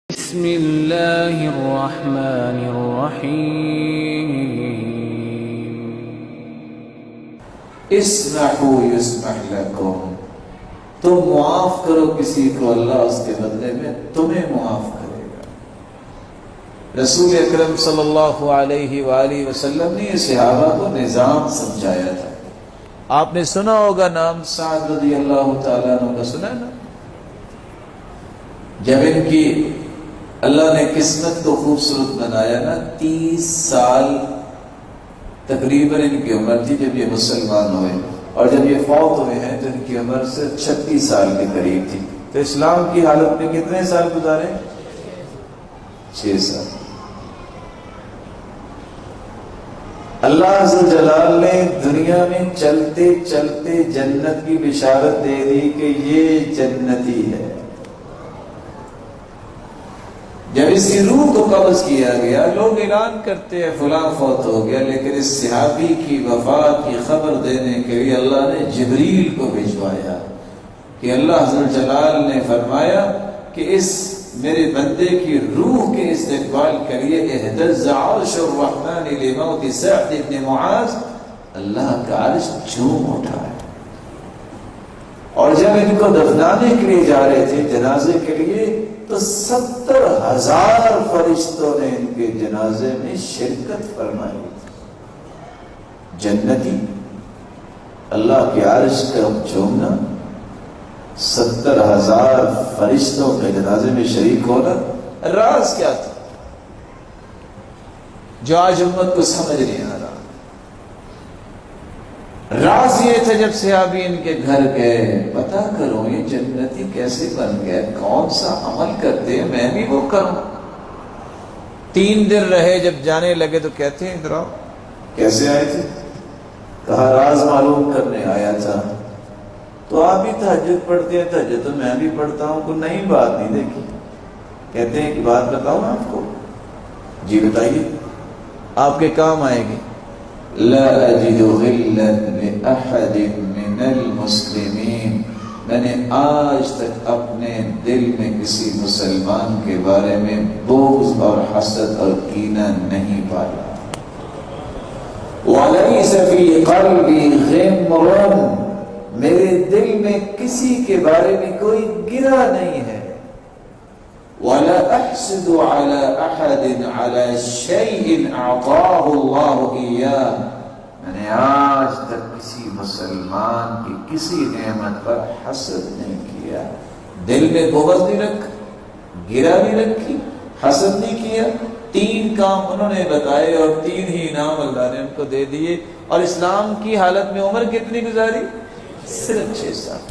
بسم اللہ الرحمن الرحیم اسمحوا یسمح لکم، تم معاف کرو کسی کو، اللہ اس کے بدلے میں تمہیں معاف کرے گا۔ رسول اکرم صلی اللہ علیہ وآلہ وسلم نے یہ صحابہ کو نظام سمجھایا تھا۔ آپ نے سنا ہوگا نام سعد رضی اللہ تعالیٰ عنہ کا، سنا ہے نا؟ جب ان کی اللہ نے قسمت کو خوبصورت بنایا نا، 30 سال تقریباً ان کی عمر تھی جب یہ مسلمان ہوئے، اور جب یہ فوت ہوئے ہیں تو ان کی عمر سے 36 سال کے قریب تھی۔ تو اسلام کی حالت میں کتنے سال گزارے؟ 6 سال۔ اللہ عز و جلال نے دنیا میں چلتے چلتے جنت کی بشارت دے دی کہ یہ جنتی ہے۔ جب اس کی روح کو قبض کیا گیا، لوگ اعلان کرتے ہیں فلاں فوت ہو گیا، لیکن اس صحابی کی وفات کی خبر دینے کے لیے اللہ نے جبریل کو بھیجوایا کہ اللہ عز و جلال نے فرمایا کہ اس میرے بندے کی روح کے استقبال کے لیے اہتز عرش الرحمن لموت سعد بن معاذ، اللہ کا عرش جھوم اٹھا ہے۔ اور جب ان کو دفنانے کے لیے جا رہے تھے جنازے کے لیے، تو 70,000 فرشتوں نے ان کے جنازے میں شرکت فرمائی۔ جنتی اللہ کے عرش کا جھومنا، 70,000 فرشتوں کے جنازے میں شریک ہونا، راز کیا تھا جو آج امت کو سمجھ نہیں آ رہا؟ راز یہ تھا جب صحابی ان کے گھر گئے، پتہ کرو یہ جنتی کیسے بن گئے، کون سا عمل کرتے ہیں، میں بھی وہ کروں۔ 3 دن رہے، جب جانے لگے تو کہتے ہیں ادھر آؤ۔ کیسے آئے تھے؟ کہا راز معلوم کرنے آیا تھا۔ تو آپ بھی تہجد پڑھتے ہیں؟ تہجد تو میں بھی پڑھتا ہوں، کوئی نئی بات نہیں دیکھی۔ کہتے ہیں کہ بات بتاؤں آپ کو؟ جی بتائیے، آپ کے کام آئے گی۔ لا اجد غلا لأحد من المسلمین، میں نے آج تک اپنے دل میں کسی مسلمان کے بارے میں بغض اور حسد اور کینہ نہیں پایا۔ وَلَيْسَ فِي قَلْبِي غِمْرٌ، میرے دل میں کسی کے بارے میں کوئی گرہ نہیں ہے۔ وَلَا أَحْسِدُ عَلَى أَحَدٍ عَلَى شَيْءٍ أَعْطَاهُ اللَّهُ إِيَّاهُ، میں نے آج تک کسی مسلمان کی کسی نعمت پر حسد نہیں کیا۔ دل میں بغض نہیں رکھا، گرہ نہیں رکھی، حسد نہیں کیا۔ 3 کام انہوں نے بتائے اور 3 ہی انعام اللہ نے ان کو دے دیے، اور اسلام کی حالت میں عمر کتنی گزاری؟ صرف 6 سال۔